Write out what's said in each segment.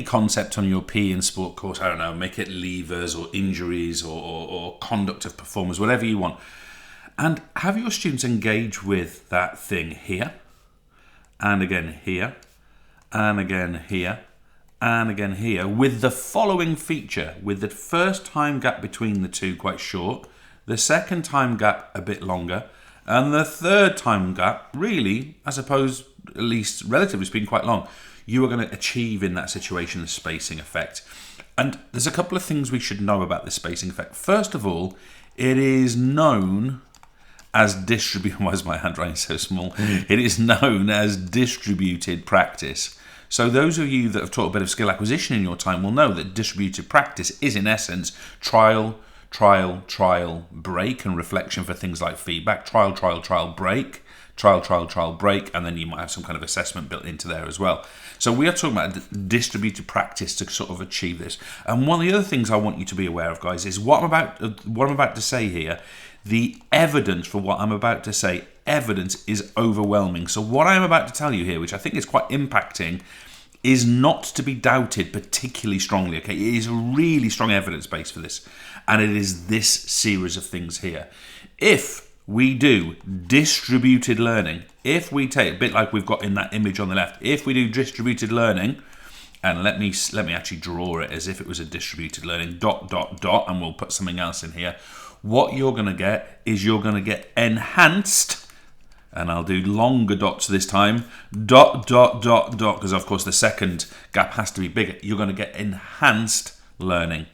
concept on your PE and sport course, I don't know, make it levers or injuries or conduct of performers, whatever you want. And have your students engage with that thing here, and again here, and again here, and again here, with the following feature, with the first time gap between the two quite short, the second time gap a bit longer, and the third time gap, really, I suppose, at least relatively speaking, quite long. You are going to achieve in that situation the spacing effect. And there's a couple of things we should know about the spacing effect. First of all, it is known as distributed. Why is my handwriting so small? It is known as distributed practice. So those of you that have taught a bit of skill acquisition in your time will know that distributed practice is, in essence, trial, break, and reflection for things like feedback. Trial, break. Trial, break, and then you might have some kind of assessment built into there as well. So we are talking about distributed practice to sort of achieve this. And one of the other things I want you to be aware of, guys, is what I'm about to say here. The evidence for what I'm about to say, evidence is overwhelming. So what I'm about to tell you here, which I think is quite impacting, is not to be doubted particularly strongly. Okay, it is a really strong evidence base for this, and it is this series of things here. If we do distributed learning, if we take a bit like we've got in that image on the left, if we do distributed learning, and let me actually draw it as if it was a distributed learning, ... and we'll put something else in here. What you're going to get is you're going to get enhanced, and I'll do longer dots this time, ... because of course the second gap has to be bigger. You're going to get enhanced learning,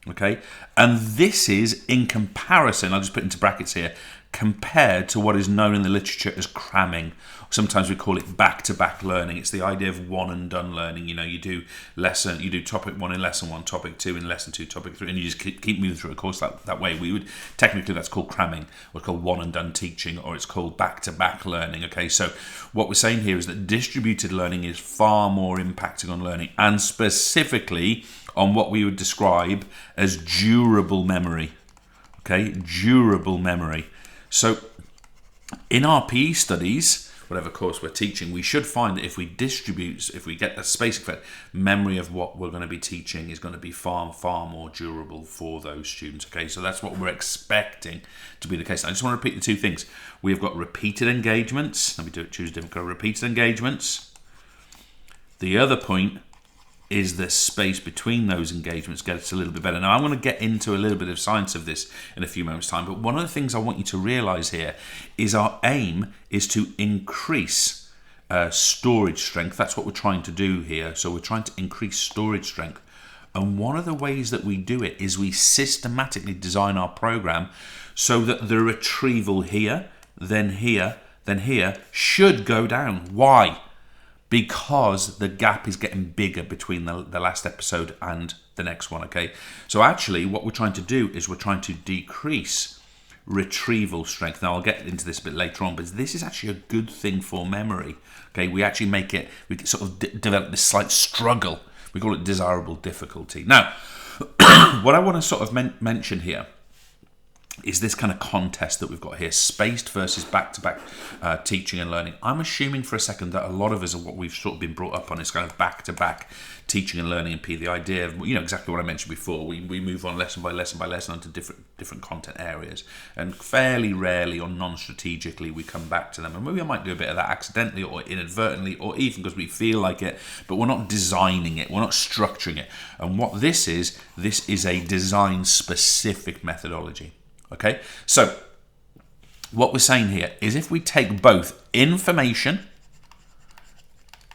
okay? And this is in comparison, I'll just put into brackets here, compared to what is known in the literature as cramming. Sometimes we call it back-to-back learning. It's the idea of one and done learning. You do topic 1 in lesson 1, topic 2 in lesson 2, topic 3, and you just keep moving through a course that way. Technically that's called cramming, or it's called one and done teaching, or it's called back-to-back learning. Okay, so what we're saying here is that distributed learning is far more impacting on learning, and specifically on what we would describe as durable memory. Okay, durable memory. So in our PE studies, whatever course we're teaching, we should find that if we get the space effect, memory of what we're going to be teaching is going to be far more durable for those students. Okay, so that's what we're expecting to be the case. I just want to repeat the two things. We've got repeated engagements. Let me choose a different color. Repeated engagements. The other point is the space between those engagements gets a little bit better. Now, I'm going to get into a little bit of science of this in a few moments' time, but one of the things I want you to realize here is our aim is to increase storage strength. That's what we're trying to do here. So we're trying to increase storage strength. And one of the ways that we do it is we systematically design our program so that the retrieval here, then here, then here should go down. Why? Because the gap is getting bigger between the last episode and the next one, okay? So actually what we're trying to do is we're trying to decrease retrieval strength. Now I'll get into this a bit later on, but this is actually a good thing for memory, okay? We sort of develop this slight struggle. We call it desirable difficulty. Now, what I want to sort of mention here is this kind of contest that we've got here, spaced versus back-to-back teaching and learning. I'm assuming for a second that a lot of us are what we've sort of been brought up on is kind of back-to-back teaching and learning in P. The idea of, exactly what I mentioned before, we move on lesson by lesson onto different content areas, and fairly rarely or non-strategically we come back to them. And maybe I might do a bit of that accidentally or inadvertently, or even because we feel like it, but we're not designing it, we're not structuring it. And what this is a design-specific methodology. Okay, so what we're saying here is if we take both information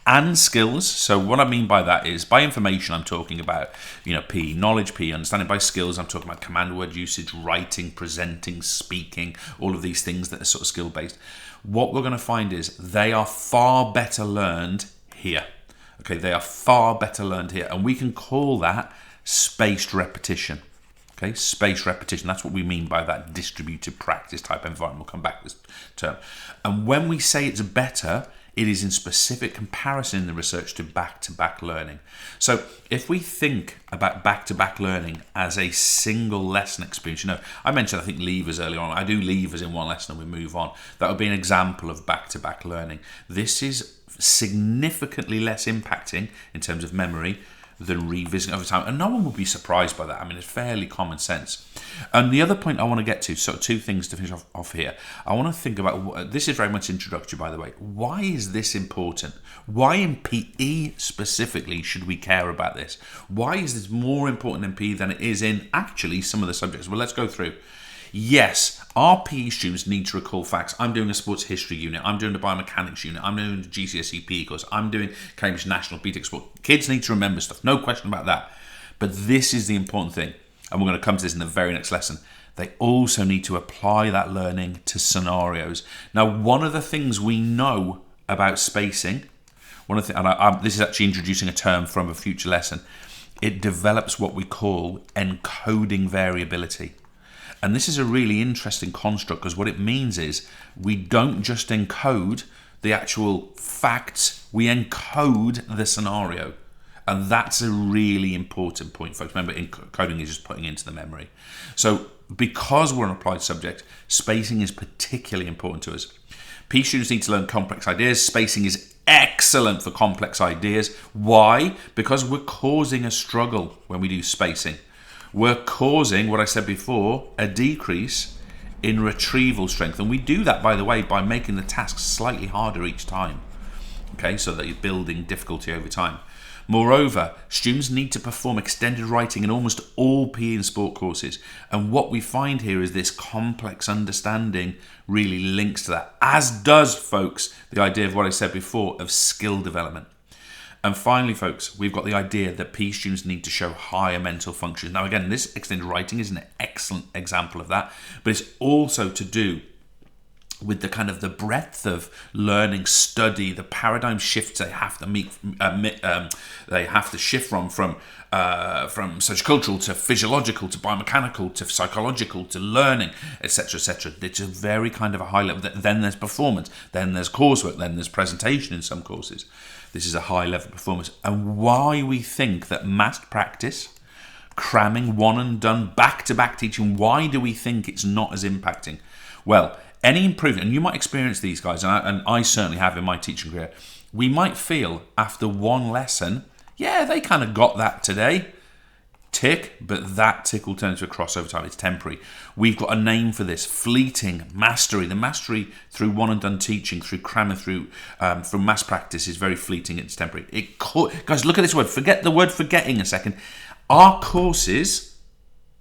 and skills, so what I mean by that is, by information I'm talking about, PE, knowledge, PE, understanding. By skills I'm talking about command word usage, writing, presenting, speaking, all of these things that are sort of skill based. What we're going to find is they are far better learned here. Okay, they are far better learned here, and we can call that spaced repetition. Okay, spaced repetition, that's what we mean by that distributed practice type environment. We'll come back to this term. And when we say it's better, it is in specific comparison in the research to back-to-back learning. So if we think about back-to-back learning as a single lesson experience, I mentioned, I think, levers earlier on. I do levers in one lesson and we move on. That would be an example of back-to-back learning. This is significantly less impacting in terms of memory than revisiting over time. And no one will be surprised by that. I mean, it's fairly common sense. And the other point I want to get to, so two things to finish off here. I want to think about, this is very much introductory, by the way. Why is this important? Why in PE specifically should we care about this? Why is this more important in PE than it is in actually some of the subjects? Well, let's go through. Yes, our PE students need to recall facts. I'm doing a sports history unit. I'm doing the biomechanics unit. I'm doing the GCSE PE course. I'm doing Cambridge National BTEC Sport. Kids need to remember stuff. No question about that. But this is the important thing. And we're going to come to this in the very next lesson. They also need to apply that learning to scenarios. Now, one of the things we know about spacing, this is actually introducing a term from a future lesson, it develops what we call encoding variability. And this is a really interesting construct because what it means is we don't just encode the actual facts, we encode the scenario. And that's a really important point, folks. Remember, encoding is just putting into the memory. So because we're an applied subject, spacing is particularly important to us. PE students need to learn complex ideas. Spacing is excellent for complex ideas. Why? Because we're causing a struggle when we do spacing. We're causing, what I said before, a decrease in retrieval strength. And we do that, by the way, by making the tasks slightly harder each time. Okay, so that you're building difficulty over time. Moreover, students need to perform extended writing in almost all PE and sport courses. And what we find here is this complex understanding really links to that, as does, folks, the idea of what I said before of skill development. And finally, folks, we've got the idea that PE students need to show higher mental functions. Now, again, this extended writing is an excellent example of that, but it's also to do with the kind of the breadth of learning, study, the paradigm shifts they have to shift from sociocultural to physiological to biomechanical to psychological to learning, etc., etc. It's a very kind of a high level. Then there's performance, then there's coursework, then there's presentation in some courses. This is a high level performance. And why we think that massed practice, cramming, one and done, back-to-back teaching, why do we think it's not as impacting? Well, any improvement, and you might experience these guys, and I certainly have in my teaching career, we might feel after one lesson, yeah, they kind of got that today, tick, but that tick will turn into a crossover time. It's temporary. We've got a name for this: fleeting mastery. The mastery through one and done teaching, through cramming, through from mass practice is very fleeting. It's temporary. Guys, look at this word. Forget the word forgetting a second. Our courses,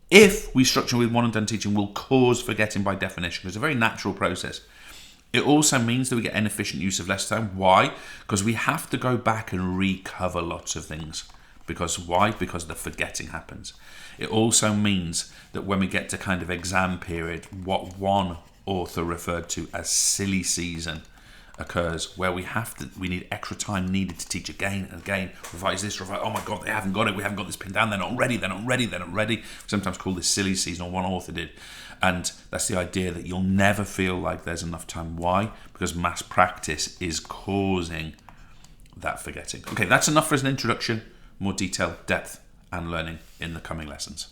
if we structure with one and done teaching, will cause forgetting by definition. It's a very natural process. It also means that we get inefficient use of lesson time. Why? Because we have to go back and recover lots of things. Why? Because the forgetting happens. It also means that when we get to kind of exam period, what one author referred to as silly season occurs, where we need extra time needed to teach again and again, revise this, oh my God, they haven't got it, we haven't got this pinned down, they're not ready. Sometimes call this silly season, or one author did. And that's the idea that you'll never feel like there's enough time. Why? Because mass practice is causing that forgetting. Okay, that's enough as an introduction. More detail, depth, and learning in the coming lessons.